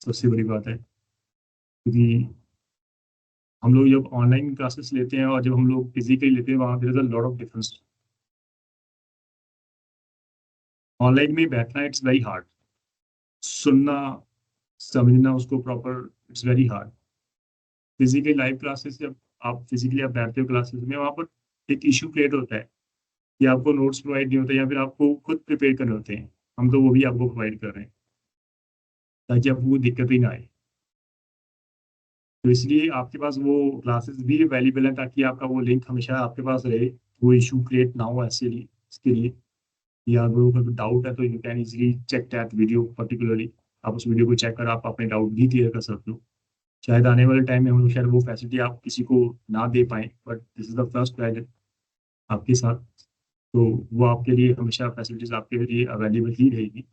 सबसे बड़ी बात है, क्योंकि हम लोग जब ऑनलाइन क्लासेस लेते हैं और जब हम लोग फिजिकली लेते हैं, वहाँ there is a lot of difference. Online में बैठना इट्स वेरी हार्ड, सुनना, समझना उसको proper, it's very hard. Physically live classes, जब आप फिजिकली आप बैठते हो क्लासेस में, वहाँ पर एक इशू क्रिएट होता है कि आपको नोट्स प्रोवाइड नहीं होते या फिर आपको खुद प्रिपेयर करने होते हैं। हम तो वो भी आपको प्रोवाइड कर रहे हैं ताकि आपको कोई दिक्कत ही ना आए। तो इसलिए आपके पास वो क्लासेस भी अवेलेबल हैं ताकि आपका वो लिंक हमेशा आपके पास रहे, वो इशू क्रिएट ना हो ऐसे लिए इसके लिए। या अगर कोई डाउट है तो you can easily check that video particularly. आप उस वीडियो को चेक कर आप अपने डाउट भी क्लियर कर सकते हो। शायद आने वाले टाइम में हम लोग शायद वो फैसिलिटी आप किसी को ना दे पाए, but this is the first guide आपके साथ। तो वो आपके लिए हमेशा फैसिलिटीज आपके लिए अवेलेबल ही रहेगी।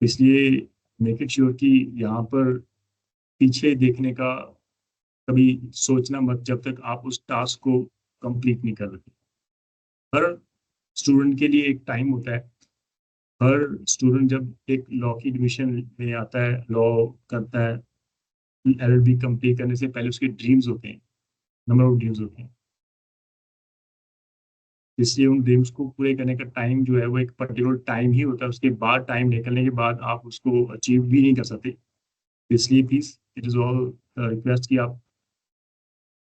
इसलिए मेक इट श्योर कि यहाँ पर पीछे देखने का कभी सोचना मत जब तक आप उस टास्क को कंप्लीट नहीं कर लेते। हर स्टूडेंट के लिए एक टाइम होता है। हर स्टूडेंट जब एक लॉ की एडमिशन में आता है, लॉ करता है, एलएलबी कंप्लीट करने से पहले उसके ड्रीम्स होते हैं, नंबर ऑफ ड्रीम्स होते हैं। इसलिए उन ड्रीम्स को पूरे करने का टाइम जो है वो एक पर्टिकुलर टाइम ही होता है। उसके बाद टाइम निकलने के बाद आप उसको अचीव भी नहीं कर सकते। इसलिए please it is all request कि आप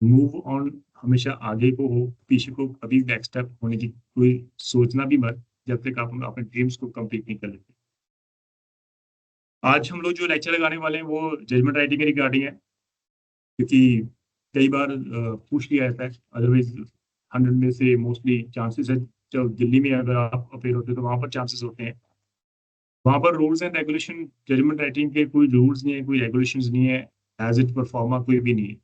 मूव ऑन, हमेशा आगे को हो, पीछे को कभी बैक स्टेप होने की कोई सोचना भी मत जब तक आप अपने ड्रीम्स को कंप्लीट नहीं कर लेते। आज हम लोग जो लेक्चर लगाने वाले हैं वो जजमेंट राइटिंग के रिगार्डिंग है, क्योंकि कई बार पूछ लिया जाता है। अदरवाइज 100 में से मोस्टली चांसेस है, जब दिल्ली में अगर आप अपेयर होते हो तो वहाँ पर चांसेस होते हैं। वहाँ पर rules and regulation, judgment writing के कोई रूल्स नहीं है, कोई रेगुलेशंस नहीं है, एज इट परफॉर्मा कोई भी नहीं है।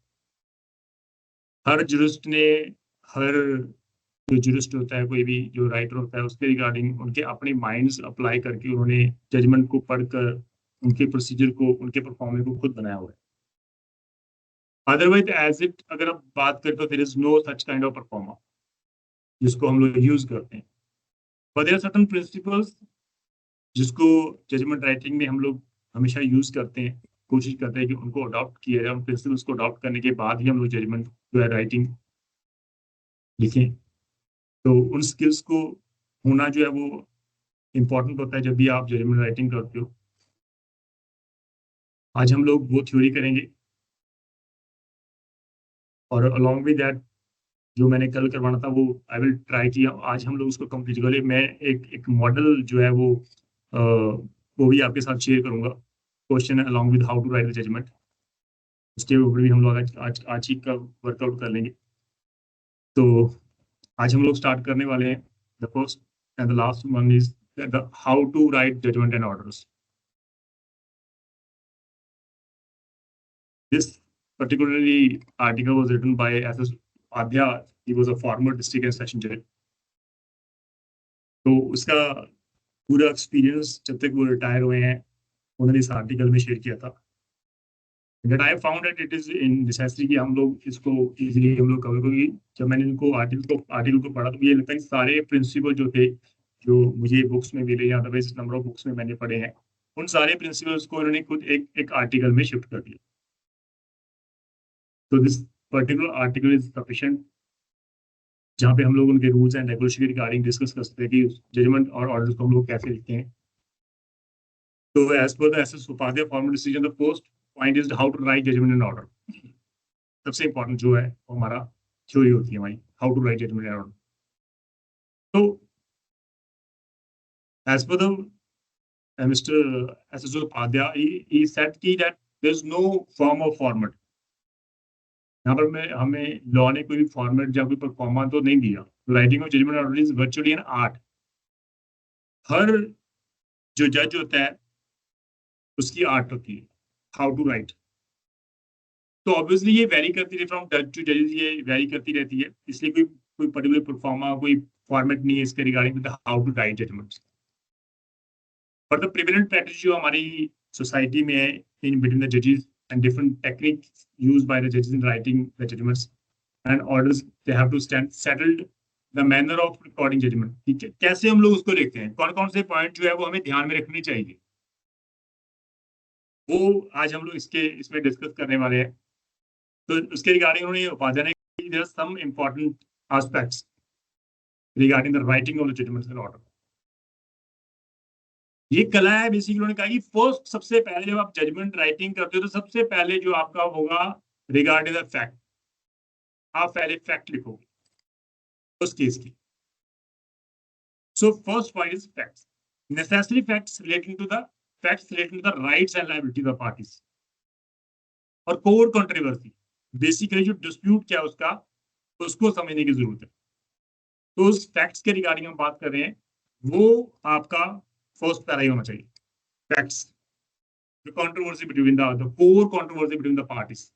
हर जुरिस्ट ने, हर जो जुरिस्ट होता है, कोई भी जो राइटर होता है, उसके रिगार्डिंग उनके अपने माइंड्स अप्लाई करके उन्होंने जजमेंट को पढ़कर उनके प्रोसीजर को, उनके परफॉर्मेंस को खुद बनाया हुआ है। अदरवाइज एज इट अगर आप बात करें तो there is no such kind of proforma जिसको हम लोग यूज करते हैं। But there are certain principles जिसको जजमेंट राइटिंग में हम लोग हमेशा यूज करते हैं, कोशिश करते हैं कि उनको अडॉप्ट किया जाए। उन प्रिंसिपल्स को अडॉप्ट करने के बाद ही हम लोग जजमेंट जो है राइटिंग लिखें। तो उन स्किल्स को होना जो है वो इम्पोर्टेंट होता है जब भी आप जजमेंट राइटिंग करते हो। आज हम लोग वो थ्योरी करेंगे और अलॉन्ग विद दैट जो मैंने कल करवाना था वो आई विल ट्राई किया, आज हम लोग उसको कंप्लीट कर ले। मैं एक एक मॉडल जो है वो भी आपके साथ शेयर करूंगा, question along with how to write the judgment. उसके ऊपर भी हम लोग आज ही का वर्कआउट कर लेंगे। तो आज हम लोग स्टार्ट करने वाले हैं। The first and the last one is the how to write judgment and orders. This particularly article was written by S.S. Adya. He was a former district and session judge. तो उसका पूरा experience जब तक वो retire हुए हैं उन्होंने इस आर्टिकल में शेयर किया था। That I found that it is in necessary कि हम लोग इसको इजीली हम लोग कवर करेंगे। जब मैंने इनको आर्टिकल को पढ़ा तो मुझे लगता है सारे प्रिंसिपल जो थे, जो मुझे बुक्स में मिले या अदरवाइज नंबर ऑफ बुक्स में मैंने पढ़े हैं, उन सारे प्रिंसिपल्स को उन्होंने खुद एक एक आर्टिकल में शिफ्ट कर दिया। तो this particular article is sufficient जहाँ पे हम लोग उनके रूल्स एंड रेगुलेशन के रिगार्डिंग डिस्कस कर सकते हैं कि जजमेंट और ऑर्डर्स को हम लोग कैसे लिखते हैं। तो as per the SS Upadhyay formal decision the first point is how to write judgment and order. सबसे इंपॉर्टेंट जो है वो हमारा थ्योरी होती है हमारी, how to write judgment and order. तो as per the mister SS Upadhyay he said की that there is no form of format. यहाँ पर मैं हमें लॉ ने कोई भी फॉर्मेट या कोई परफॉर्मा तो नहीं दिया। Writing of judgment order is virtually an art. हर जो जज होता है उसकी आर्ट होती है, हाउ टू राइट। तो ऑब्वियसली ये वेरी करती है फ्रॉम जज टू जजेस, ये वेरी करती रहती है। इसलिए कोई कोई पर्टिकुलर परफॉर्मा, कोई फॉर्मेट नहीं है इसके regarding how to right judgements. But the prevalent practice जो हमारी सोसाइटी में है इन बिटवीन द जजेस and different techniques use by the जजेस in writing the judgements and orders, they have to stand settled the manner of recording judgement. ठीक है, कैसे हम लोग उसको लिखते हैं, कौन कौन से पॉइंट जो है वो हमें ध्यान में रखनी चाहिए। वो आज हम लोग इसमें डिस्कस करने वाले हैं। तो उसके रिगार्डिंग उन्होंने वादा नहीं की, there are some important aspects regarding the writing of the judgments in order. ये कला है बेसिकली। उन्होंने कहा कि फर्स्ट, सबसे पहले जब आप जजमेंट राइटिंग करते हो तो सबसे पहले जो आपका होगा रिगार्डिंग द फैक्ट, आप पहले फैक्ट लिखोगे उस केस की। So first point is facts, necessary facts relating to the rights and liability of parties. और कोर कंट्रोवर्सी, बेसिकली जो डिस्प्यूट क्या है उसका, उसको समझने की जरूरत है। तो उस फैक्ट्स के रिगार्डिंग हम बात कर रहे हैं, वो आपका फर्स्ट पैरा ही होना चाहिए। Facts, the controversy between the core controversy between the parties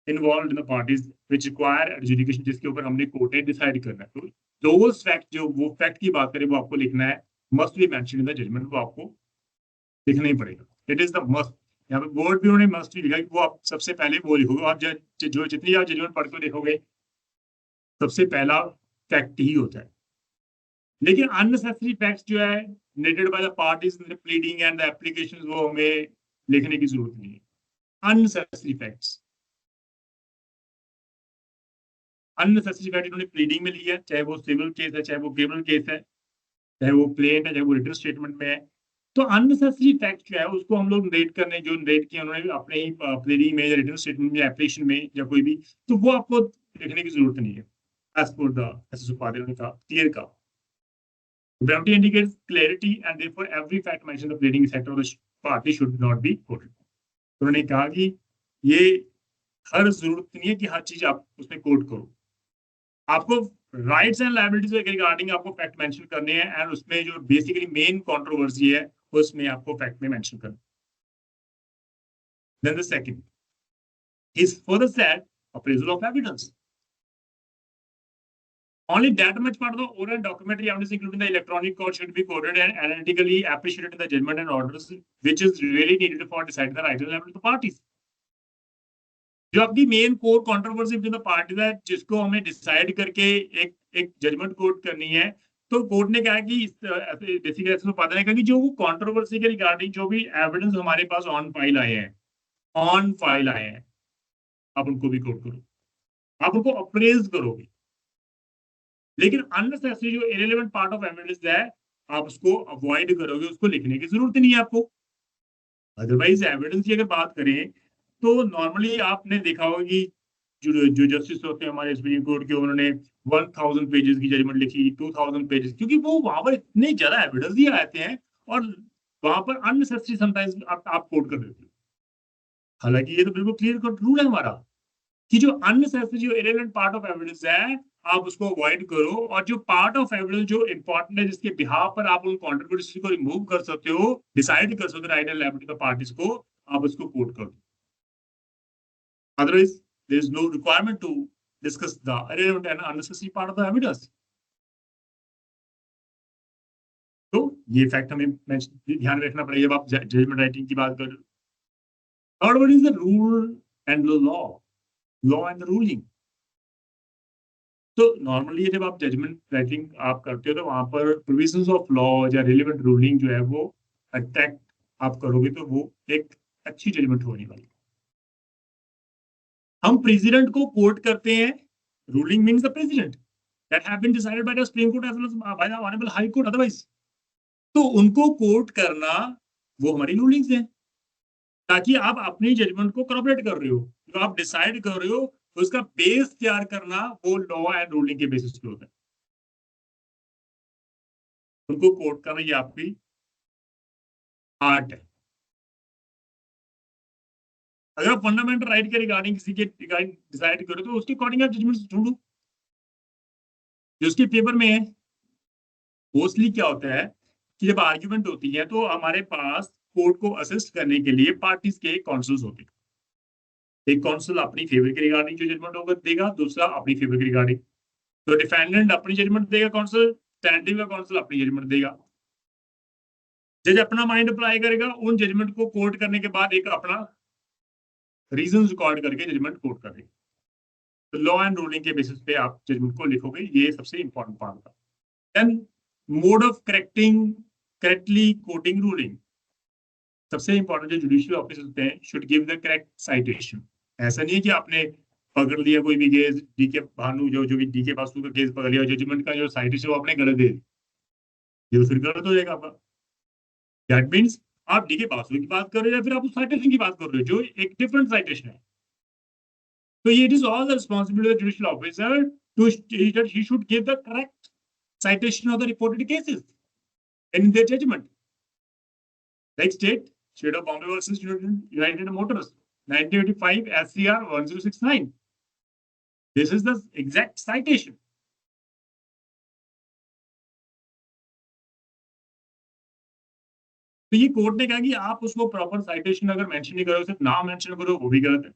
involve in the parties which require adjudication, जिसके ऊपर हमने कोर्ट ने डिसाइड करना है। तो दोस फैक्ट, जो वो फैक्ट की बात करें, वो आपको लिखना है, must be mention in the judgment, वो आपको लिखना ही पड़ेगा। It is the must. यहाँ पे वर्ड भी उन्होंने मस्ट भी लिखा कि वो आप सबसे पहले वो लिखोगे। आप जो जितनी आप जजमेंट पढ़ के देखोगे, सबसे पहला फैक्ट ही होता है। लेकिन अननेसेसरी फैक्ट्स जो है noted by the parties in the pleading and the applications, वो हमें लिखने की जरूरत नहीं है। अननेसेसरी फैक्ट्स, अननेसेसरी फैक्ट इन्होंने प्लीडिंग में लिया, चाहे वो सिविल केस है, चाहे वो क्रिमिनल केस है, चाहे वो प्लेंट है, चाहे वो रिटन स्टेटमेंट में है। तो अननेसेसरी फैक्ट जो है उसको हम लोग नरेट करने, जो नरेट किया उन्होंने अपने ही प्लीडिंग में या रिटन स्टेटमेंट में या एप्लीकेशन में या कोई भी, तो वो आपको लिखने की जरूरत नहीं है। As per the SS Upadhyay ने कहा, क्लियर का brevity indicates clarity and therefore every fact mentioned in the pleading sector of the party should not be quoted। उन्होंने कहा कि ये हर जरूरत नहीं है कि हर चीज आप उसमें कोट करो। आपको राइट्स एंड लायबिलिटीज के रिगार्डिंग आपको फैक्ट मेंशन करने हैं, एंड उसमें जो बेसिकली मेन कंट्रोवर्सी है उसमें आपको फैक्ट में मेंशन करना। Then the second is further said appraisal of evidence। Only that much part of the oral documentary evidence, including the electronic code, should be coded and analytically appreciated in the judgment and orders, which is really needed for deciding the right and liability of the parties। जो आपकी main core controversy between the parties है, जिसको हमें decide करके एक एक judgement court करनी है, तो कोर्ट ने कहा कि बेसिकली ऐसे पता नहीं, कि जो वो कंट्रोवर्सी के रिगार्डिंग जो भी एविडेंस हमारे पास ऑन फाइल आए हैं, आप उनको भी कोर्ट करो, आप उनको अप्रेज करोगे। लेकिन अननेसेसरी जो इरेलेवेंट पार्ट ऑफ एविडेंस है, आप उसको अवॉइड करोगे, उसको लिखने की जरूरत नहीं है आपको। अदरवाइज एविडेंस की अगर बात करें, तो नॉर्मली आपने देखा होगा कि जो जस्टिस होते हैं हमारे सुप्रीम कोर्ट के, उन्होंने 1000 पेजेस की जजमेंट लिखी, 2000 पेजेस, क्योंकि वो वहां पर इतने ज्यादा एविडेंस दिए आते हैं, और वहां पर अननेसेसरी समटाइम्स आप कोट कर देते हो। हालांकि ये तो बिल्कुल क्लियर कट रूल है हमारा कि जो अननेसेसरी, जो इरेलेवेंट पार्ट ऑफ एविडेंस है, आप उसको अवॉइड करो, और जो पार्ट ऑफ एविडेंस जो इंपॉर्टेंट है, जिसके बिहाफ पर आप उन कॉन्ट्रोवर्सी को रिमूव कर सकते हो, डिसाइड कर सकते हो right and liability of parties को, आप उसको कोट करो। Otherwise there is no requirement to discuss the irrelevant and unnecessary part of the evidence. तो ये फैक्ट हमें ध्यान रखना पड़ेगा जब आप जजमेंट राइटिंग की बात कर। Third one is the rule and the law and the ruling. तो नॉर्मली जब आप जजमेंट राइटिंग आप करते हो, तो वहां पर प्रोविजंस ऑफ लॉ या रिलेवेंट रूलिंग जो है वो अटैक आप करोगे, तो वो एक अच्छी जजमेंट होने वाली। हम प्रेसिडेंट को कोर्ट करते हैं, ruling means the precedent that have been decided by the supreme court as well as by the honourable high court otherwise. तो उनको कोर्ट करना, वो हमारी रूलिंग्स हैं, ताकि आप अपनी जजमेंट को कॉर्पोरेट कर रहे हो, जो आप डिसाइड कर रहे हो, तो उसका बेस तैयार करना वो लॉ एंड रूलिंग के बेसिस पे होता है। उनको कोर्ट करना ये आपकी आर्ट है। अगर आप फंडामेंटल राइट के रिगार्डिंग किसी के रिगार्डिंग डिसाइड करो, तो उसके अकॉर्डिंग आप जजमेंट ढूंढो जो उसके पेपर में है। मोस्टली क्या होता है कि जब आर्ग्यूमेंट होती है, तो हमारे पास कोर्ट को असिस्ट करने के लिए पार्टीज के काउंसिल्स होते हैं। एक काउंसिल अपनी फेवर के रिगार्डिंग जो जजमेंट होगा देगा, दूसरा अपनी फेवर के रिगार्डिंग। तो डिफेंडेंट अपनी जजमेंट देगा, काउंसिल स्टैंडिंग का काउंसिल अपनी जजमेंट देगा। जज अपना माइंड अप्लाई करेगा, उन जजमेंट को कोर्ट करने के बाद एक अपना रीजन रिकॉर्ड करके जजमेंट कोर्ट करेगा। तो लॉ एंड रूलिंग के बेसिस पे आप जजमेंट को लिखोगे, ये सबसे इंपॉर्टेंट पार्ट था। Then mode of correctly quoting ruling. सबसे इंपॉर्टेंट जो जुडिशियल ऑफिस होते हैं should give the correct citation. ऐसा नहीं है कि आपने पकड़ लिया कोई भी केस, डीके भानु जो भी डीके बासु का केस पकड़ लिया, जजमेंट का जो साइटेशन वो आपने गलत दे दी, ये तो फिर गलत हो जाएगा आपका। दैट मीन्स आप डीके बासु की बात कर रहे हो या फिर आप उस साइटेशन की बात कर रहे हो जो एक डिफरेंट साइटेशन है। So it is all the responsibility of the judicial officer that he should give the correct citation of the reported cases in their judgment. Like State of Bombay versus United Motors, 1985 SCR 1069. This is the exact citation. तो ये court ने कहा कि आप उसको proper citation अगर mention नहीं करो, सिर्फ नाम मेंशन करो, वो भी गलत है।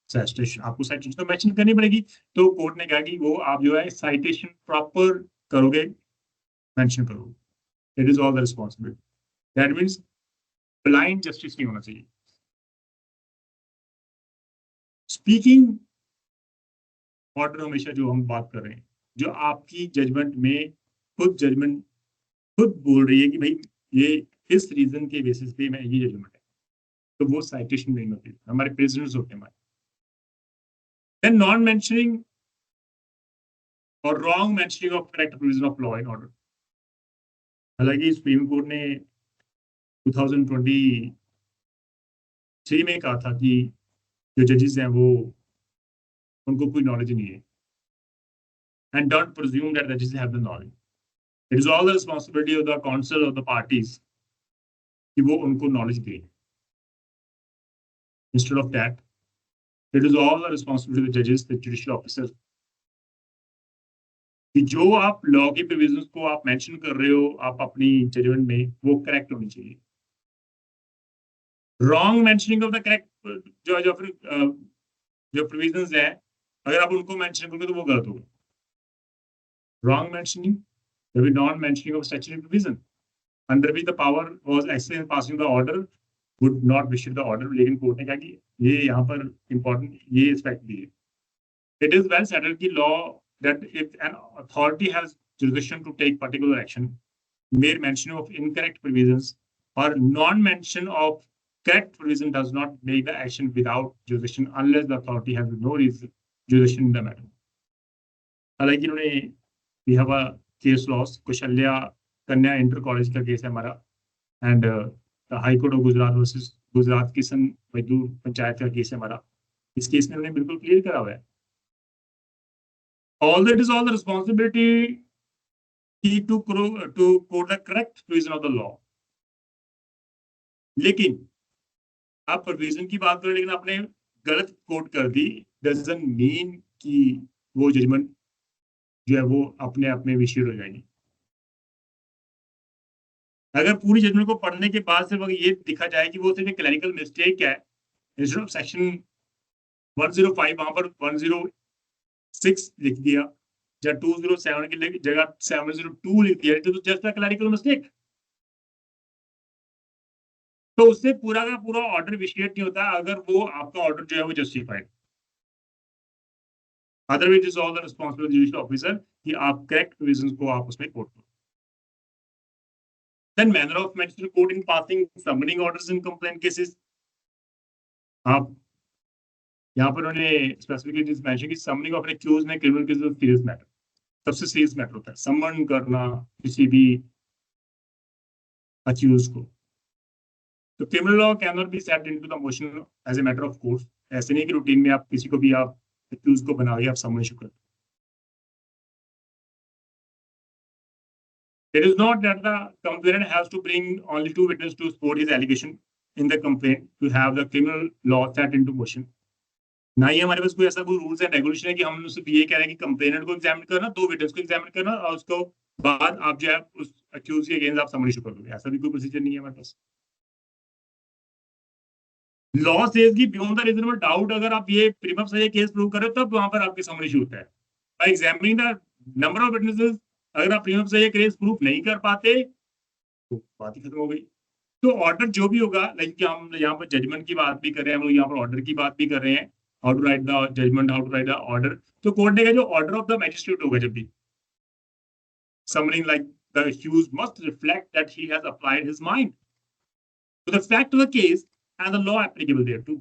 साइटेशन आपको साइटेशन तो मेंशन करनी पड़ेगी। तो कोर्ट ने कहा कि वो आप जो है साइटेशन प्रॉपर करोगे, मेंशन करोगे। It is all the responsibility. That means blind justice नहीं होना चाहिए। स्पीकिंग ऑर्डर हमेशा जो हम बात कर रहे हैं, जो आपकी जजमेंट में खुद बोल रही है कि भाई ये इस रीजन के बेसिस पे मैं ये जजमेंट है, तो वो साइटेशन नहीं होती, हमारे प्रेसिडेंट्स होते हैं हमारे। देन नॉन मेंशनिंग और wrong mentioning of correct provision of law and order. हालांकि सुप्रीम कोर्ट ने 2023 में कहा था कि जो जजेस हैं वो उनको कोई नॉलेज नहीं है, एंड डोंट प्रिज्यूम दैट जजेस have the knowledge. It is all the responsibility of the council of the parties कि वो उनको नॉलेज दें। Instead of that, it is all the responsibility of the जजेस, द जुडिशियल ऑफिसर्स, कि जो आप law के प्रोविजंस को आप मेंशन कर रहे हो आप अपनी जजमेंट में, वो करेक्ट होनी चाहिए। Wrong mentioning of the correct जो प्रोविजंस है, अगर आप उनको मेंशन करोगे तो वो गलत होगा। Wrong mentioning, non mentioning of statutory provision under which the power was exchange passing the order would not wish the order. लेकिन कोर्ट ने कहा कि ये यहाँ पर इंपॉर्टेंट ये एस्पेक्ट भी है। इट इज वेल सेटल्ड कि law that if an authority has jurisdiction to take particular action, mere mention of incorrect provisions or non-mention of correct provision does not make the action without jurisdiction unless the authority has no jurisdiction in the matter. हालांकि इन्होंने we have a case laws, Kaushalya कन्या inter college का case है हमारा, and high court of Gujarat versus Gujarat Kishan मजदूर पंचायत का case है हमारा। इस केस में उन्होंने बिल्कुल क्लियर करा हुआ है, all that is all the responsibility to quote the correct provision of the law। लेकिन आप प्रोविजन की बात करें लेकिन आपने गलत कोट कर दी, डजंट मीन कि वो जजमेंट जो है वो अपने आप में विशिड हो जाएगी। अगर पूरी जजमेंट को पढ़ने के बाद सिर्फ ये दिखा जाए कि वो सिर्फ एक क्लरिकल मिस्टेक है, इंस्टेड ऑफ सेक्शन 105 वहां पर 106 लिख दिया, या 207 की जगह 702 लिख दिया, तो जस्ट अ क्लरिकल मिस्टेक, तो उससे पूरा का पूरा ऑर्डर विशिएट नहीं होता अगर वो आपका ऑर्डर जो है वो justified. Otherwise is all the responsibility judicial officer कि आप करेक्ट प्रोविजंस को आप उसमें कोट करो। Then manner of magistrate court in passing summoning orders in complaint cases. आप यहाँ पर उन्होंने स्पेसिफिकली मेंशन की समनिंग ऑफ एन एक्यूज्ड में criminal case of serious matter, सबसे सीरियस मैटर होता है समन करना किसी भी अक्यूज को। तो criminal law cannot be set into the motion as a matter of course. ऐसे नहीं कि रूटीन में आप किसी को भी आप अक्यूज को बना के आप समन इशू करते। It is not that the complainant has to bring only 2 witnesses to support his allegation in the complaint to have the criminal law set into motion। ना ही हमारे पास कोई ऐसा कोई रूल्स एंड रेगुलेशन है कि हम सिर्फ ये कह रहे हैं कि कंप्लेनेंट को एग्जामिन करना, 2 विटनेस को एग्जामिन करना और उसको बाद आप जो है उस अक्यूज के अगेंस्ट आप समन इशू कर दोगे। ऐसा भी कोई प्रोसीजर नहीं है हमारे पास। लॉ सेज कि बियॉन्ड द रीजनेबल डाउट अगर आप ये प्रीमा फेसी केस प्रूव कर रहे हो तब वहां पर आपके समन इशू होता है। Bye examining the number of witnesses, अगर आप प्रीमा फेसी केस प्रूफ नहीं कर पाते तो बात ही खत्म हो गई। तो ऑर्डर जो भी होगा, लाइक हम यहाँ पर जजमेंट की बात भी कर रहे हैं, हम लोग यहाँ पर ऑर्डर की बात भी कर रहे हैं, how to write the judgment, how to write the order. तो कोर्ट ने कहा जो ऑर्डर ऑफ द मैजिस्ट्रेट होगा जब भी summoning like the accused must reflect that he has applied his mind. to the fact of the case and the law applicable thereto.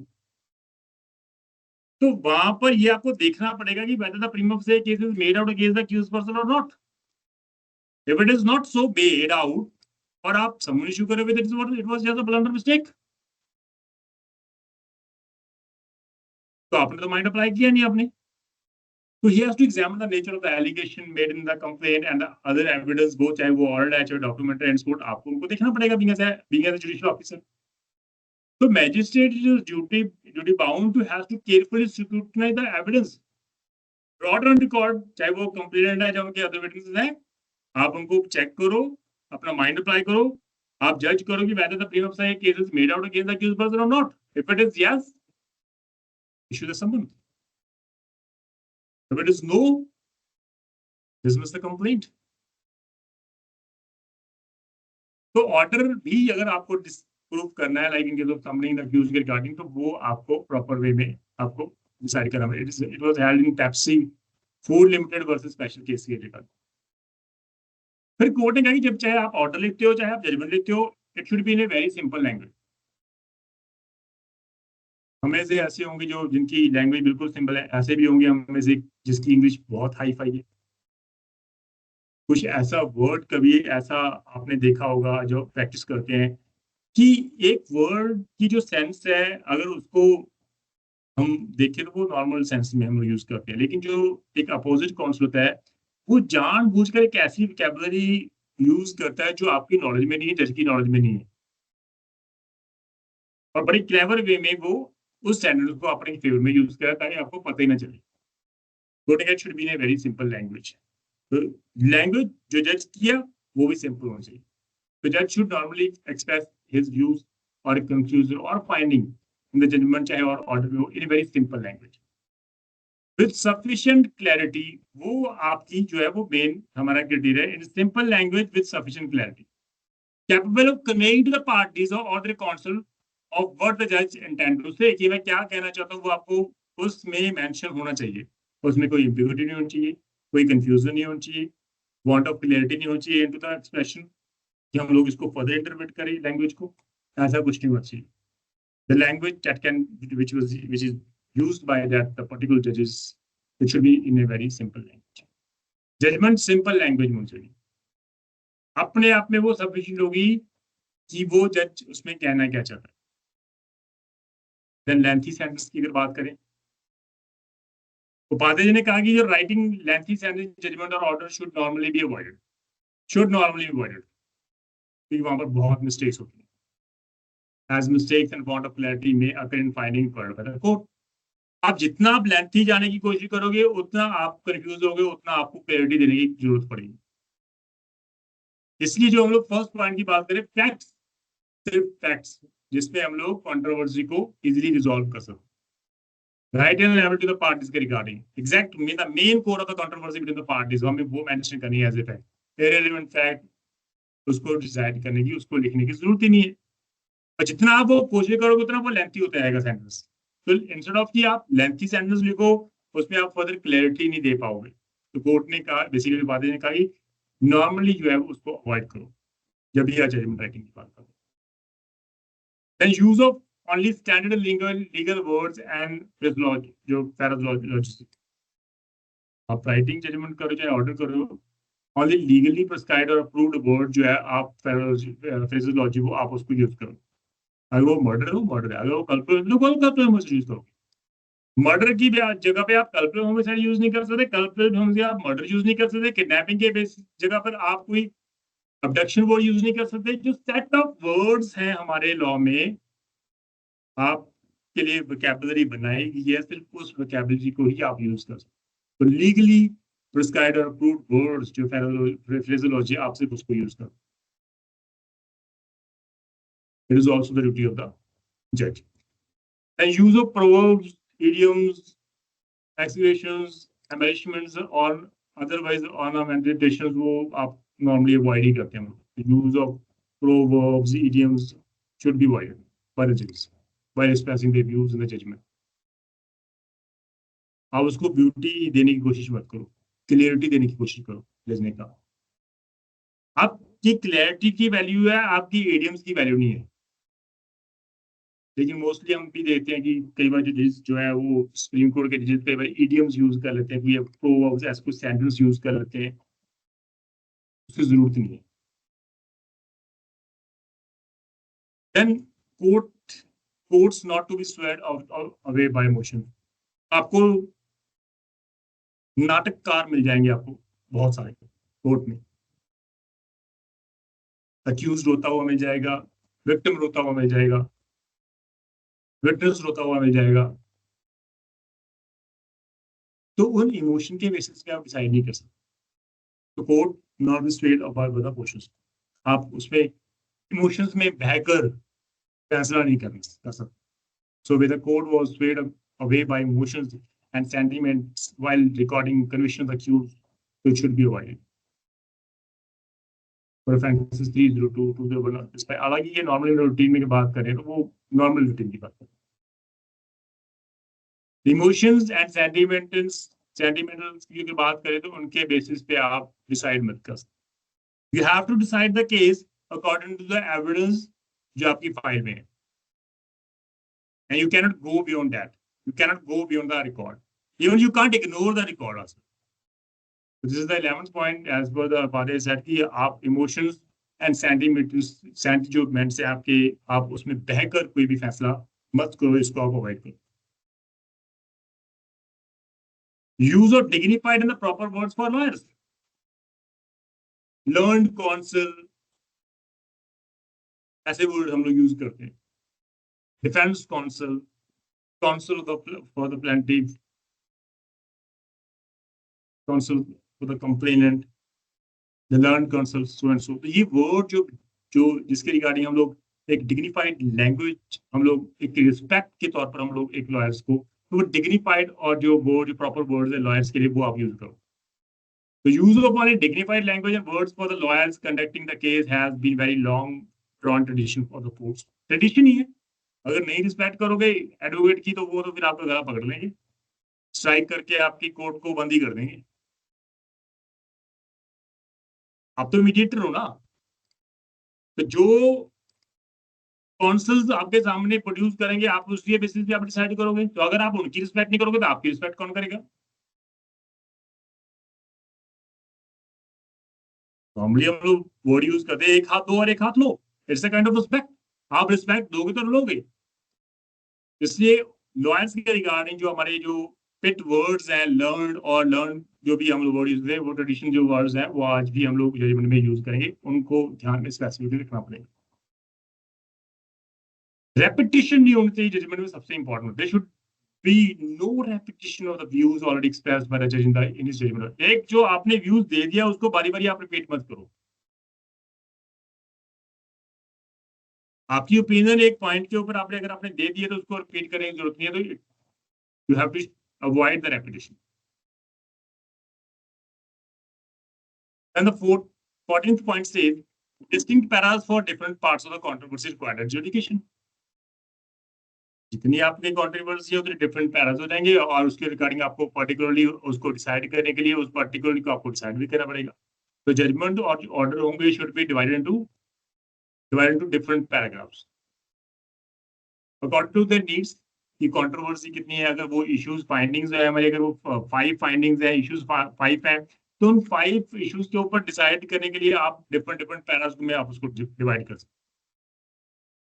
तो वहां पर ये आपको देखना पड़ेगा कि whether the prima facie case is made out against the accused person or not. If it is not so made out, और आप summary issue करोगे that it was just a blunder mistake, तो आपने तो माइंड अप्लाई किया नहीं आपने. So he has to examine the nature of the allegation made in the complaint and the other evidence, both चाहे वो oral है चाहे documentary and court, आपको उनको देखना पड़ेगा being as a judicial officer. So magistrate is duty bound to has to carefully scrutinize the evidence brought on record, चाहे वो complainant है चाहे उनके other witnesses हैं, आप उनको check करो, अपना mind apply करो, आप judge करो कि whether the prima facie case is made out against the accused person or not. If it is yes, issue the summons. If it is no, dismiss the complaint. तो order भी अगर आपको disprove करना है, like in case of summoning the accused regarding, तो वो आपको proper way में आपको डिसाइड करना है. It was held in Pepsi food limited versus special case के रिगार्डिंग. फिर कोर्ट ने कहा कि जब चाहे आप ऑर्डर लिखते हो चाहे आप जजमेंट लिखते हो, it should be in a very simple language. हमें से ऐसे होंगे जो जिनकी लैंग्वेज बिल्कुल सिंपल है, ऐसे भी होंगे हमें से जिसकी इंग्लिश बहुत हाई फाई है. कुछ ऐसा वर्ड कभी ऐसा आपने देखा होगा जो प्रैक्टिस करते हैं कि एक वर्ड की जो सेंस है अगर उसको हम देखें तो वो नॉर्मल सेंस में हम यूज करते हैं, लेकिन जो एक अपोजिट कॉन्सेप्ट होता है वो जानबूझकर एक ऐसी वोकैबुलरी यूज करता है जो आपकी नॉलेज में नहीं है, जज की नॉलेज में नहीं है, और बड़ी क्लेवर वे में वो उस सेंटेंस को अपने फेवर में यूज करता है, आपको पता ही ना चले. Coating should be in a very simple language. Language जो जज किया वो भी सिंपल होना चाहिए. तो जज should normally express his views और कंक्लूजन और फाइंडिंग इन द जजमेंट चाहे और ऑर्डर में हो in very simple language with sufficient clarity. वो आपकी जो है वो मेन हमारा क्राइटेरिया है, in simple language with sufficient clarity, capable of conveying to the parties और the council of what the जज इंटेंड टू से, कि मैं क्या कहना चाहता हूँ वो आपको उसमें मेंशन होना चाहिए. उसमें कोई एम्बिग्यूटी नहीं होनी चाहिए, कोई कंफ्यूजन नहीं होनी चाहिए, वांट ऑफ क्लैरिटी नहीं होनी चाहिए इनटू द एक्सप्रेशन कि हम लोग इसको फर्दर इंटरप्रेट करें लैंग्वेज को, ऐसा कुछ नहीं होना चाहिए. The language that can which is used by that the particular जजेस, it should be in a very simple language. Judgment simple language में होनी चाहिए, अपने आप में वो सफिशिएंट होगी कि वो जज उसमें कहना क्या चाहता है. देन लेंथी सेंटेंस की अगर बात करें, उपाध्याय जी ने कहा कि जो राइटिंग लेंथी सेंटेंस जजमेंट और order should normally be avoided, क्योंकि वहां पर बहुत मिस्टेक्स होती हैं, as mistakes and want of clarity में occur in finding for the court. आप जितना आप लेंथी जाने की कोशिश करोगे उतना आप कंफ्यूज होगे, उतना आपको क्लैरिटी देने की जरूरत पड़ेगी. इसलिए जो हम लोग फर्स्ट पॉइंट की बात करें, फैक्ट्स, सिर्फ फैक्ट्स जिसमें हम लोग कंट्रोवर्सी को इजीली रिजॉल्व कर सकते. Right and liable to the parties के regarding exact mean the main core of the controversy between the parties, हमें वो मेंशन करनी है as a fact. Irrelevant fact उसको डिसाइड करने की, उसको लिखने की जरूरत ही नहीं है. और जितना आप वो कोशिश करोगे उतना वो लेंथी होता रहेगा सेंटेंस. तो इंस्टेड ऑफ कि आप लेंथी सेंटेंस लिखो उसमें आप फर्दर क्लैरिटी नहीं दे पाओगे. तो कोर्ट ने कहा, बेसिकली बातें ने कहा कि नॉर्मली जो है उसको अवॉइड करो जब भी जजमेंट राइटिंग की बात करो. Then use of only standard legal words and phraseology, जो phraseology आप राइटिंग जजमेंट करो चाहे ऑर्डर करो, only legally prescribed और approved word जो है आप phraseology वो आप उसको यूज करो. अगर वो मर्डर हो मर्डर है, अगर वो कल्प्रिट होमिसाइड यूज करो. मर्डर की जगह पे आप कल्प्रिट होमिसाइड यूज नहीं कर सकते, कल्प्रिट होमिसाइड आप मर्डर यूज नहीं कर सकते, किडनैपिंग के जगह पर आप कोई अबडक्शन वर्ड यूज नहीं कर सकते. जो सेट ऑफ वर्ड्स हैं हमारे लॉ में आपके लिए वोकैबुलरी बनाई गई है, सिर्फ उस वोकैबुलरी को ही आप यूज कर सकते. तो लीगली प्रिस्क्राइब्ड और अप्रूव्ड वर्ड्स जो फ्रेजोलॉजी आप सिर्फ उसको यूज करो. It is also the duty of the जज. And use of proverbs, idioms, exaggerations, embellishments और otherwise ornamentations वो आप normally avoid ही करते हैं. Use of proverbs, idioms should be avoided by the judges while expressing their views in the judgment. आप उसको beauty देने की कोशिश मत करो, क्लियरिटी देने की कोशिश करो. जजने का आपकी क्लैरिटी की वैल्यू है, आपकी इडियम्स की वैल्यू नहीं है. लेकिन मोस्टली हम भी देखते हैं कि कई बार जजेस जो है वो सुप्रीम कोर्ट के जजेस कई बार इडियम्स यूज कर लेते हैं, कोई प्रोवर्ब्स ऐसे कुछ सेंटेंस यूज कर लेते हैं, उसकी जरूरत नहीं है। Then courts not to be swayed away by emotion. आपको नाटककार मिल जाएंगे, आपको बहुत सारे कोर्ट में। अक्यूज रोता हुआ मिल जाएगा, विक्टिम रोता हुआ मिल जाएगा, विटनेस रोता हुआ मिल जाएगा। तो उन इमोशन के बेसिस पे आप डिसाइड नहीं कर सकते। तो court not be swayed about the questions. आप उसमें इमोशंस में बहकर फैसला नहीं कर सकते। So where the court was swayed away by emotions and sentiments while recording conviction of the accused, so it should be avoided. For offenses 302 201, इस पर हालांकि ये नॉर्मल रूटीन में बात करें तो वो नॉर्मल रूटीन की बात करें। इमोशंस एंड सेंटिमेंटल्स की बात करें तो उनके बेसिस पे आप डिसाइड मत कर सकते। You have to decide the case according to the evidence जो आपकी फाइल में है, and you cannot go beyond that. You cannot go beyond the record. Even you can't ignore the record also. So this is the 11th point as per the Padre said कि आप emotions and sentiments से आपके आप उसमें बहकर कोई भी फैसला मत करो, इसको आप अवॉइड करो। Use of dignified and the proper words for lawyers. Learned counsel, ऐसे वर्ड हम लोग यूज करते हैं। Defense counsel, counsel for the plaintiff, counsel for the complainant, the learned counsel, so and so। तो ये वर्ड जो जिसके रिगार्डिंग हम लोग एक डिग्निफाइड लैंग्वेज, हम लोग एक रिस्पेक्ट के तौर पर हम लोग एक लॉयर्स को, तो वो डिग्निफाइड और जो वर्ड, जो प्रॉपर वर्ड्स है लॉयर्स के लिए, वो आप यूज करो। तो use of undignified language and words for the lawyers conducting the case has been very long drawn tradition for the courts. Tradition ही है, अगर नहीं रिस्पेक्ट करोगे एडवोकेट की तो वो तो फिर आपका गला पकड़ लेंगे, स्ट्राइक करके आपकी कोर्ट को बंद ही कर देंगे। आप तो मीडिएटर हो ना, तो जो कॉन्सल्स आपके सामने प्रोड्यूस करेंगे आप उसके बेसिस पे आप डिसाइड करोगे। तो अगर आप उनकी रिस्पेक्ट नहीं करोगे तो आपकी रिस्पेक्ट कौन करेगा? नॉर्मली हम लोग वर्ड यूज करते हैं एक हाथ दो और एक हाथ लो, it's a kind of respect. आप रिस्पेक्ट दोगे तो लोगे। इसलिए लॉयर्स के रिगार्डिंग जो हमारे जो पिट वर्ड्स हैं, लर्न जो भी हम लोग वर्ड यूज करें, वो ट्रेडिशन जो वर्ड्स हैं वो आज भी हम लोग जजमेंट में यूज करेंगे, उनको ध्यान में स्पेसिफिकली रखना पड़ेगा। रेपिटेशन नहीं होनी चाहिए जजमेंट में, सबसे important. They should be no repetition of the views already expressed by the जज इन हिज जजमेंट। एक जो आपने व्यूज दे दिया उसको बारी बारी आप रिपीट मत करो। आपकी ओपिनियन एक पॉइंट के ऊपर आपने अगर आपने दे दिया तो उसको रिपीट करने की जरूरत नहीं है। तो you have to avoid the repetition. And the 14th point says distinct paras for different parts of the controversy required adjudication। जितनी आपकी कंट्रोवर्सी है उतने डिफरेंट पैरास हो जाएंगे और उसके रिगार्डिंग आपको पर्टिकुलरली उसको डिसाइड करने के लिए उस पर्टिकुलरली को आपको डिसाइड भी करना पड़ेगा। तो जजमेंट और ऑर्डर होंगे should be divided into different paragraphs according to the needs की कंट्रोवर्सी कितनी है। अगर वो इश्यूज फाइंडिंग्स है हमारे, अगर वो 5 फाइंडिंग्स है, इश्यूज 5 है, तो उन 5 इश्यूज के ऊपर डिसाइड करने के लिए आप डिफरेंट पैरास में आप उसको डिवाइड कर सकते।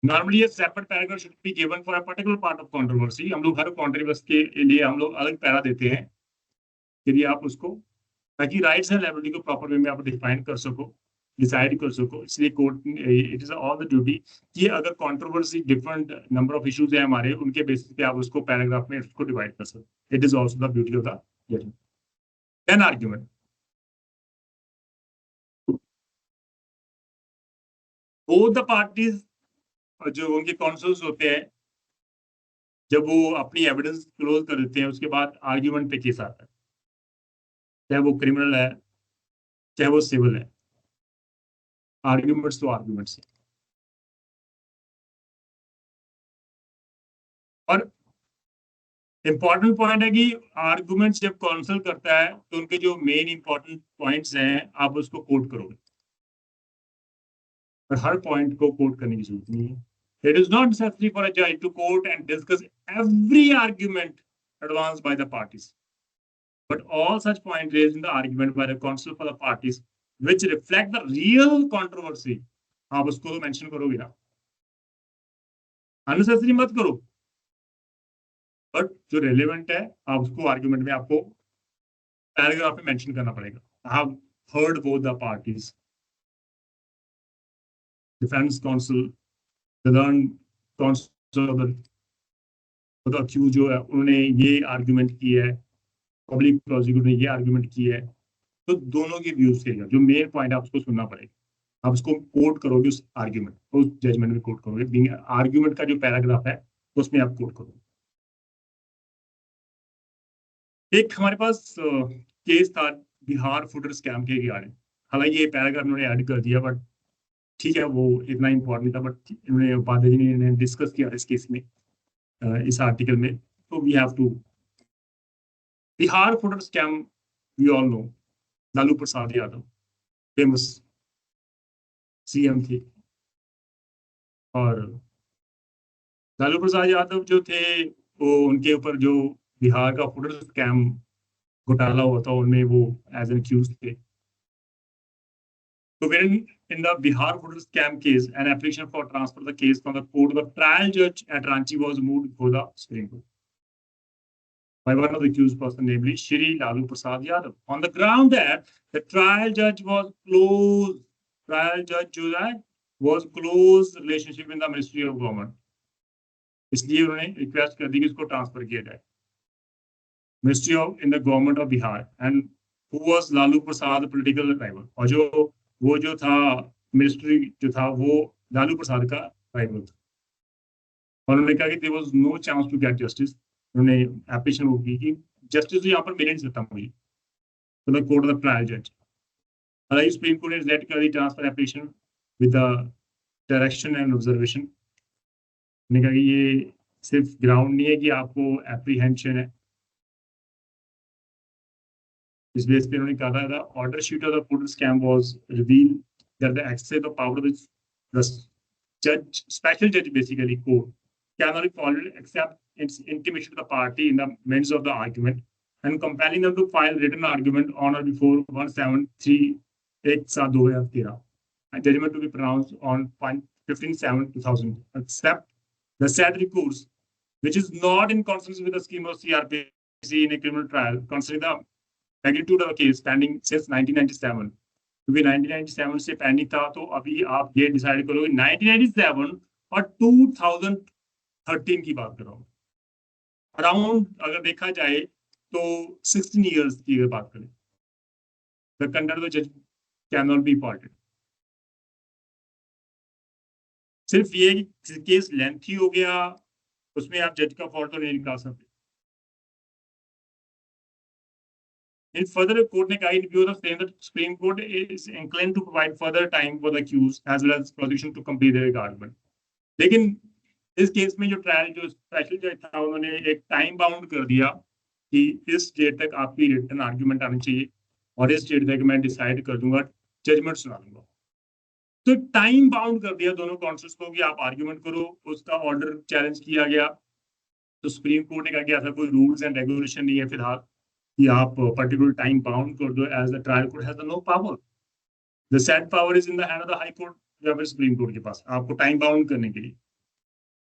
नॉर्मली ये separate paragraph should be given for a particular part of controversy. हम लोग हर कंट्रोवर्सी के लिए हम लोग अलग पैरा देते हैं यदि आप उसको, ताकि राइट्स एंड लायबिलिटी को प्रॉपर वे में आप डिफाइन कर सको, डिसाइड कर सको। इसलिए court it is all the duty कि अगर controversy different number of issues है हमारे, उनके बेसिस पे आप उसको पैराग्राफ में उसको डिवाइड कर सकते। It is also the beauty of the judgment. Then argument, both the parties जो उनके काउंसल्स होते हैं, जब वो अपनी एविडेंस क्लोज कर देते हैं उसके बाद आर्ग्यूमेंट पे केस आता है, चाहे वो क्रिमिनल है चाहे वो सिविल है। आर्ग्यूमेंट्स तो आर्ग्यूमेंट्स है। और इंपॉर्टेंट पॉइंट है कि आर्गुमेंट्स जब काउंसिल करता है तो उनके जो मेन इंपॉर्टेंट पॉइंट्स हैं आप उसको कोट करोगे, और हर पॉइंट को कोट करने की जरूरत नहीं है। It is not necessary for a judge to quote and discuss every argument advanced by the parties, but all such points raised in the argument by the counsel for the parties which reflect the real controversy, आप उसको तो mention करोगे ना, unnecessary मत करो, but जो relevant है आप उसको आर्ग्यूमेंट में आपको पैराग्राफ में मेंशन करना पड़ेगा. I have heard both the parties, defense counsel, the learned counsel of the accused जो है उन्होंने ये आर्ग्यूमेंट की है, पब्लिक प्रोसिक्यूटर ने ये आर्ग्यूमेंट की है, तो दोनों की व्यूज के जो मेन पॉइंट है आपको सुनना पड़ेगा. आप उसको कोट करोगे उस आर्ग्यूमेंट, उस जजमेंट में कोट करोगे, आर्ग्यूमेंट का जो पैराग्राफ है उसमें आप कोट करोगे. एक हमारे पास केस था बिहार फूडर स्कैम के रिगार्डिंग, हालांकि ये पैराग्राफ उन्होंने ऐड कर दिया, बट ठीक है वो इतना इम्पोर्टेंट था, बट इन्होंने उपाध्याय जी ने डिस्कस किया इस केस में, इस आर्टिकल में. तो we have to, Bihar fodder scam we all know, Lalu Prasad Yadav famous CM थे, और लालू प्रसाद यादव जो थे वो उनके ऊपर जो बिहार का फूडर स्कैम घोटाला हुआ था उनमें वो एज एन एक्यूज थे. So when in the Bihar voter scam case, an application for transfer the case from the court, the trial judge at Ranchi was moved before the Supreme Court by one of the accused person, namely Shri Lalu Prasad Yadav, on the ground that the trial judge was close. Trial judge जो है was close relationship in the Ministry of Government. इसलिए उन्होंने request कर दी कि इसको transfer किया जाए ministry of in the government of Bihar, and who was Lalu Prasad political rival, और जो वो जो था मिनिस्ट्री जो था वो लालू प्रसाद का राइवल था. और उन्होंने कहा कि there was no chance to get justice. उन्होंने एप्लीकेशन वो की कि जस्टिस तो यहाँ पर मिल नहीं सकता मुझे, तो the court of the trial जज. हालांकि सुप्रीम कोर्ट ने रिजेक्ट कर दी transfer application with the direction and observation. उन्होंने कहा कि ये सिर्फ ग्राउंड नहीं है कि आपको एप्रीहेंशन है, इस बेस पे उन्होंने कहा था order sheet of the food scam was reveal that the excess of power which the judge, special judge basically court cannot be followed except its intimation to the party in the midst of the argument and compelling them to file written argument on or before 173/2013 and judgment to be pronounced on 15/7/2000, except the said recourse which is not in consonance with the scheme of CRPC in a criminal trial considering the magnitude of the case pending since 1997. क्योंकि 1997 से pending था, तो अभी आप ये decide करोगे 1997 और 2013 की बात कर रहा हूँ, अराउंड अगर देखा जाए तो 16 इयर्स की अगर बात करें, द कंडक्ट ऑफ द जज कैन नॉट बी पार्टेड. सिर्फ ये केस लेंथी हो गया उसमें आप जज का फॉल्ट तो नहीं निकाल सकते. In further, the court ने कहा in view of the same that Supreme Court is inclined to provide further time for the accused as well as prosecution to complete their argument. लेकिन इस केस में जो ट्रायल जो special जज था उन्होंने एक टाइम बाउंड कर दिया कि इस डेट तक आपकी रिटन आर्ग्यूमेंट आनी चाहिए और इस डेट तक मैं डिसाइड कर दूंगा, जजमेंट सुना दूंगा. तो टाइम बाउंड कर दिया दोनों काउंसिल्स को कि आप आर्ग्यूमेंट करो. उसका ऑर्डर चैलेंज किया गया, तो सुप्रीम कोर्ट ने कहा कि ऐसा कोई रूल्स एंड रेगुलेशन नहीं है फिलहाल कि आप पर्टिकुलर टाइम बाउंड कर दो, as the trial court has no power. The said power is in the hand of the high court या फिर सुप्रीम कोर्ट के पास आपको टाइम बाउंड करने के लिए.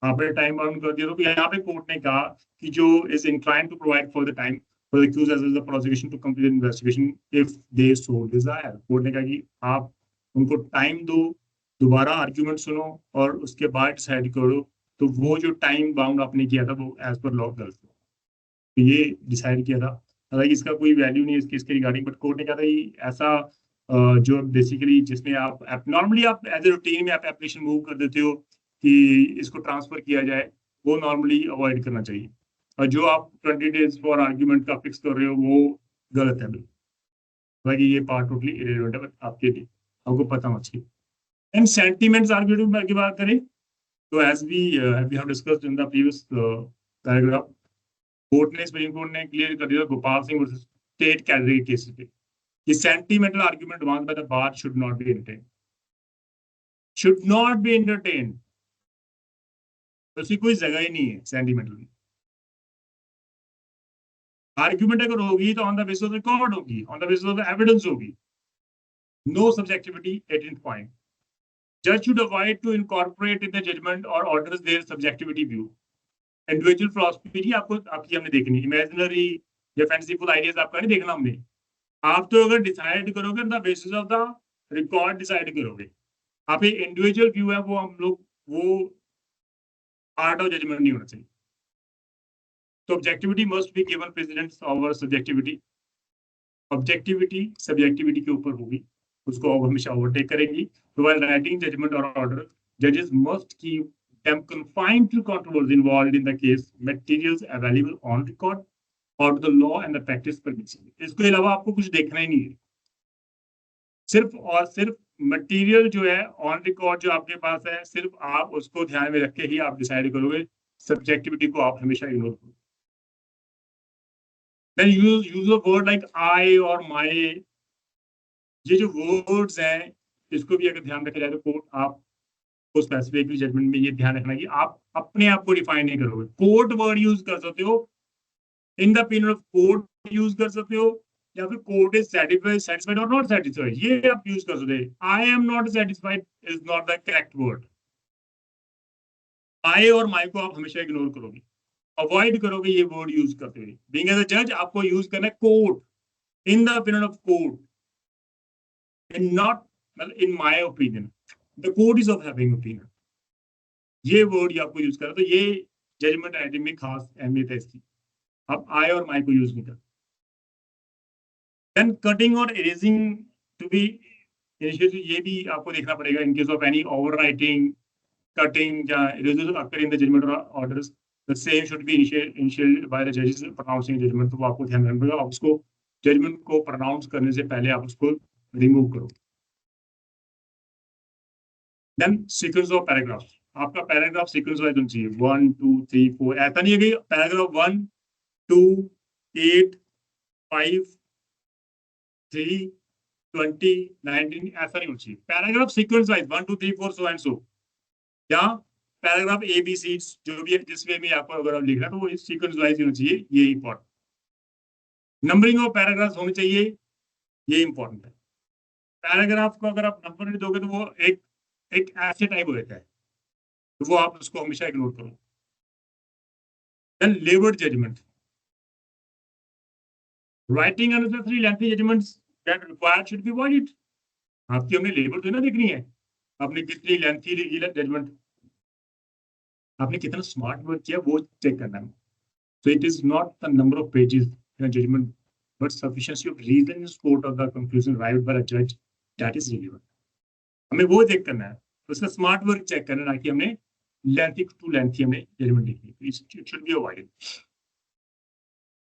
आपने टाइम बाउंड कर दिया, तो यहाँ पे कोर्ट ने कहा कि जो is inclined to provide for the time for the accuse as well the prosecution to complete investigation if they so desire. Court ने कहा कि आप उनको टाइम दो, दोबारा आर्ग्यूमेंट सुनो और उसके बाद डिसाइड करो. तो वो जो टाइम बाउंड आपने किया था वो एज पर लॉ गलत, तो ये डिसाइड किया था. हालांकि इसका कोई वैल्यू नहीं है इसके इसके रिगार्डिंग, बट कोर्ट ने कहा था कि ऐसा जो बेसिकली जिसमें आप नॉर्मली आप एज ए रूटीन में आप एप्लीकेशन मूव कर देते हो कि इसको ट्रांसफर किया जाए, वो नॉर्मली अवॉइड करना चाहिए. और जो आप 20 डेज फॉर आर्ग्यूमेंट का फिक्स कर रहे हो वो गलत है. बाकी ये पार्ट टोटली इरेलेवेंट है, बट आपके लिए आपको पता होना चाहिए. एंड सेंटीमेंट्स आर्ग्यूमेंट की बात करें तो as we have discussed in the previous paragraph, court ने सुप्रीम कोर्ट ने क्लियर कर दिया Gopal Singh versus state category cases पे कि sentimental argument advanced by the bar should not be entertained. उसकी कोई जगह ही नहीं है सेंटिमेंटल में। आर्ग्यूमेंट अगर होगी तो on the basis of record होगी, on the basis of evidence होगी। No subjectivity 18th point. Judge should avoid to incorporate in the judgment or orders their subjectivity view. Individual philosophy आपको आपकी हमने देखनी, इमेजिनरी या फैंसीफुल आइडियाज आपका नहीं देखना हमने। आप तो अगर डिसाइड करोगे the basis of the record decide करोगे। आप एक इंडिविजुअल व्यू है वो हम लोग वो आर्ट ऑफ जजमेंट नहीं होना चाहिए। तो objectivity must be given precedence over subjectivity. Objectivity subjectivity के ऊपर होगी, उसको हमेशा ओवरटेक करेंगी। तो while writing judgment or order, judges must keep them confined to controversies involved in the case, materials available on record, or to the law and the practice permissible। इसके अलावा आपको कुछ देखना ही नहीं है, सिर्फ और सिर्फ मटेरियल जो है ऑन रिकॉर्ड जो आपके पास है, सिर्फ आप उसको ध्यान में रख के ही आप डिसाइड करोगे। सब्जेक्टिविटी को आप हमेशा इग्नोर करोगे। Then use a word like I और my। ये जो वर्ड्स हैं इसको भी अगर ध्यान रखा जाए तो कोर्ट आपको स्पेसिफिकली जजमेंट में ये ध्यान रखना कि आप अपने आप को डिफाइन नहीं करोगे। कोर्ट वर्ड यूज कर सकते हो, in the opinion of court use कर सकते हो, या फिर कोर्ट इज सेटिस्फाइड और नॉट सेटिस्फाइड, ये आप यूज कर सकते हो। I am not satisfied is not the correct word. I और माई को आप हमेशा इग्नोर करोगे, अवॉइड करोगे ये वर्ड यूज करते हुए। बीइंग एज अ जज आपको यूज करना है court, in the opinion of court, and not in my opinion, the court is of having opinion। ये वर्ड आपको यूज करा तो ये जजमेंट राइटिंग में खास अहमियत है इसकी। आप आई और माई को यूज नहीं करते। देन कटिंग और इरेजिंग टू बी इनिशिएटेड, ये भी आपको देखना पड़ेगा। In case of any overwriting, cutting या erasing occur in the judgment orders, the same should be initiated by the जजेस प्रोनाउंसिंग जजमेंट। तो वो आपको ध्यान रखना पड़ेगा, आप उसको जजमेंट को प्रोनाउंस करने से पहले आप उसको रिमूव करो। देन सीक्वेंस ऑफ पैराग्राफ, आपका पैराग्राफ सीक्वेंस वाइज होना चाहिए 1 2 3 4। ऐसा नहीं है कि पैराग्राफ 1 2 8 5 3 20 19, ऐसा नहीं होना चाहिए। Paragraph sequence wise 1 2 3 4 so and so, या पैराग्राफ ए बी सी जो भी जिसमें भी आपको अगर आप लिख रहा है तो वो सीक्वेंस वाइज होना चाहिए, ये इंपॉर्टेंट। नंबरिंग ऑफ पैराग्राफ होनी चाहिए, ये इंपॉर्टेंट है। पैराग्राफ को अगर आप नंबर नहीं दोगे तो वो एक ऐसे टाइप हो जाता है, तो वो आप उसको हमेशा इग्नोर करो। Then laboured judgment, writing unnecessary lengthy judgments that required should be avoided. आपकी हमने लेबर तो ना देखनी है, आपने कितनी लेंथी लिखी जजमेंट, आपने कितना स्मार्ट वर्क किया वो चेक करना है। So it is not the number of pages in judgment but sufficiency of reason in support of the conclusion write by a जज, दैट इज रिलेवेंट। हमें वो चेक करना है, उसका स्मार्ट वर्क चेक करना, ना कि हमने लेंथी टू लेंथी हमने जजमेंट लिखी है। It should be avoided.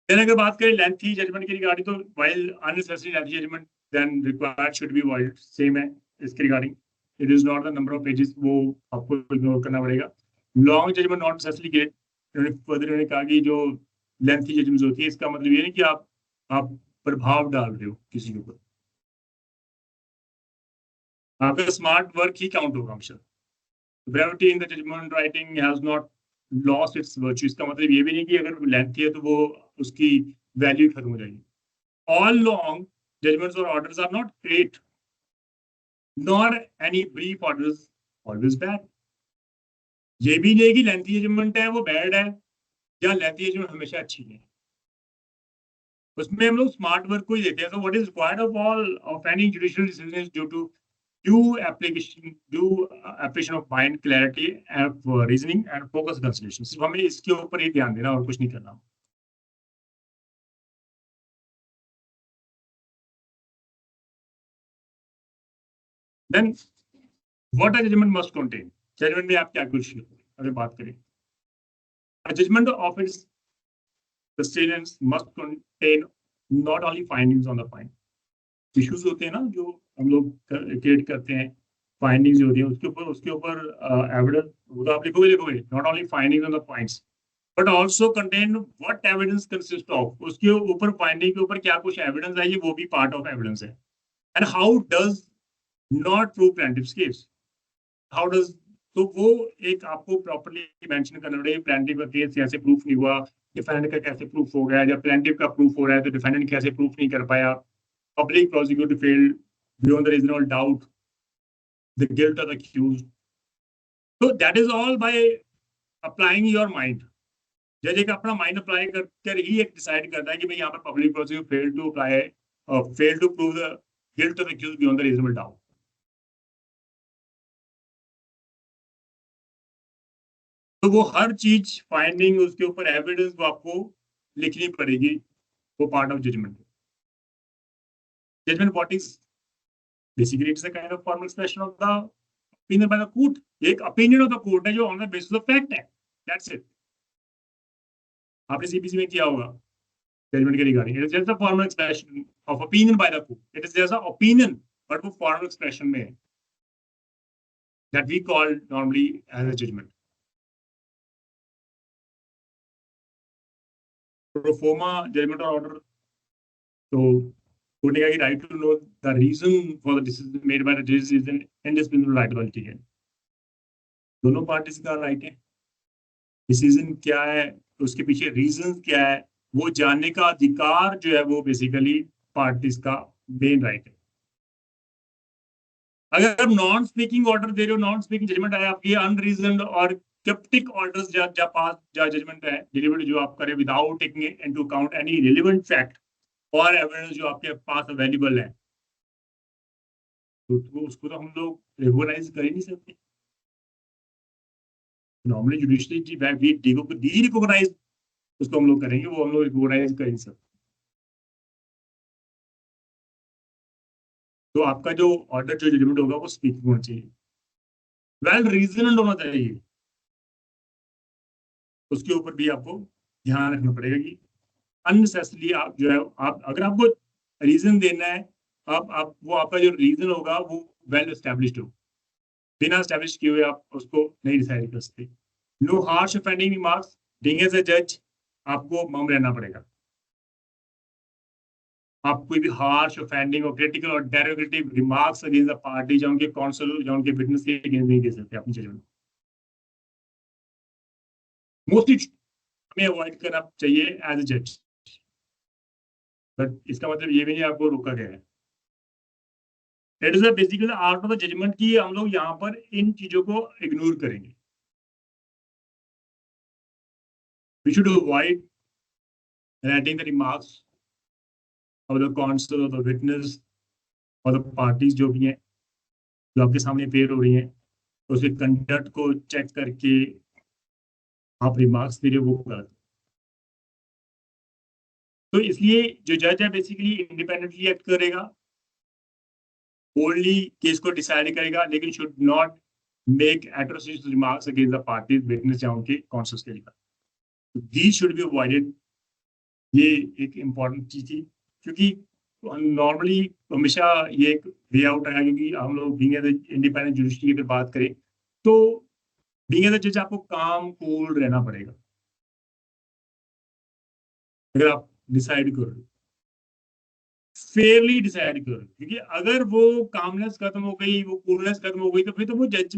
Then अगर बात करें लेंथी जजमेंट की रिगार्डिंग, तो while unnecessary lengthy judgment then required should be avoided, same है इसके regarding. It is not the number of pages, वो आपको इग्नोर करना पड़ेगा। Long judgment not necessarily great, further ने कहा कि जो लेंथी जजमेंट होती है इसका मतलब ये नहीं कि आप प्रभाव डाल रहे हो किसी के ऊपर, आपका स्मार्ट वर्क ही काउंट होगा हमेशा। Brevity in the judgment writing has not lost its virtue, इसका मतलब ये भी नहीं कि अगर लेंथी है तो वो उसकी वैल्यू खत्म हो जाएगी। ऑल लॉन्ग जजमेंट्स और orders are not great, nor any brief orders always bad. ये भी नहीं कि लेंथी जजमेंट है वो बैड है, या लेंथी जजमेंट हमेशा अच्छी है। उसमें हम लोग स्मार्ट वर्क को ही देते हैं। So what is required of all of any judicial decision is due to due application of mind clarity and reasoning and focus concentration। सिर्फ हमें इसके ऊपर ही ध्यान देना और कुछ नहीं करना। Then what a judgment must contain, judgment में आप क्या कुछ अगर बात करें, judgment of its sustenance must contain not only findings on the point. Issues होते हैं ना जो हम लोग क्रिएट करते हैं, फाइंडिंग्स जो होती है उसके ऊपर एविडेंस, वो तो आप लिखोगे not only findings on the points but also contain what evidence consist of. उसके ऊपर फाइंडिंग के ऊपर क्या कुछ एविडेंस है, वो भी पार्ट ऑफ एविडेंस है। And how does not prove plaintiff's case, how does तो वो एक आपको प्रॉपर्ली मेंशन करना पड़ेगा, प्लेंटिफ का केस कैसे प्रूफ नहीं हुआ, डिफेंडेंट का कैसे प्रूफ हो गया, जब प्लेंटिफ का प्रूफ हो रहा है तो डिफेंडेंट कैसे प्रूफ नहीं कर पाया, public prosecutor failed beyond the reasonable doubt the guilt of the accused. तो that is all by applying your mind. जज एक अपना माइंड अप्लाई कर ही एक डिसाइड करता है कि भाई यहाँ पर public prosecutor fail to apply, fail to prove the guilt of the accused beyond the reasonable doubt. तो वो हर चीज फाइंडिंग, उसके ऊपर एविडेंस वो आपको लिखनी पड़ेगी, वो part of judgment. Judgment what is basically it's a kind of formal expression of the opinion by the court. एक ओपिनियन ऑफ द कोर्ट है जो on the basis of fact है, दैट्स इट। आपने सीपीसी में किया होगा judgment के regarding, it is just a formal expression of opinion by the court, it is just a opinion but वो formal expression में है, that we call normally as a judgment. Proforma judgment और order, तो court ने कहा कि right to know the reason for the decision made by the जज is an indispensable right of litigant. दोनों पार्टीज का राइट है, डिसीजन क्या है, उसके पीछे रीजन क्या है, वो जानने का अधिकार जो है वो बेसिकली पार्टीज का मेन राइट है। अगर आप नॉन स्पीकिंग ऑर्डर दे रहे हो, नॉन स्पीकिंग जजमेंट है आपकी, अनरीजन और क्रिप्टिक ऑर्डर्स जजमेंट है डिलीवर्ड जो आप करें without taking into account any relevant fact और एविडेंस जो आपके पास अवेलेबल है, तो उसको तो हम लोग रिकॉग्नाइज कर ही नहीं सकते। Normally judiciary we the recognise, उसको हम लोग करेंगे, वो हम लोग रिकॉग्नाइज कर ही नहीं सकते। तो आपका जो ऑर्डर जो जजमेंट होगा वो स्पीकिंग होना चाहिए, वेल रीजनड होना चाहिए। उसके ऊपर भी आपको ध्यान रखना पड़ेगा कि अननेसेसरली आप जो है, आप अगर आपको रीजन देना है, आप वो आपका जो रीजन होगा वो वेल एस्टेब्लिश्ड हो, बिना एस्टेब्लिश किए हुए आप उसको नहीं डिसाइड कर सकते। No harsh offending remarks, being as a जज आपको मम रहना पड़ेगा। आप कोई भी हार्श ऑफेंडिंग और क्रिटिकल और डेरोगेटिव रिमार्क्स अगेंस्ट द पार्टी या उनके काउंसिल या उनके विटनेस के अगेंस्ट नहीं दे सकते अपनी जजमेंट। मोस्टली हमें अवॉइड करना चाहिए एज अ जज, बट इसका मतलब ये भी नहीं आपको रोका गया है। It is basically art of the judgment की हम लोग यहाँ पर इन चीजों को इग्नोर करेंगे। We should avoid writing the remarks of the council of the witness और द पार्टीज जो भी हैं, जो आपके सामने पेयर हो रही हैं, उसके कंडक्ट को चेक करके आप रिमार्क्स दे रहे हो, वो गलत। तो इसलिए जो जज है बेसिकली इंडिपेंडेंटली एक्ट करेगा, ओनली केस को डिसाइड करेगा, लेकिन should not make atrocities remarks against the parties witness या उनके काउंसिल्स के लिए। These should be avoided. ये एक इम्पॉर्टेंट चीज थी, क्योंकि नॉर्मली हमेशा ये एक वे आउट आया, क्योंकि हम लोग बीइंग एज इंडिपेंडेंट जुडिशरी की अगर बात करें तो बीइंग एज जज आपको काम कूल रहना पड़ेगा अगर आप डिसाइड करो, फेयरली डिसाइड करो। क्योंकि अगर वो कामनेस खत्म हो गई, वो कूलनेस खत्म हो गई, तो फिर तो वो जज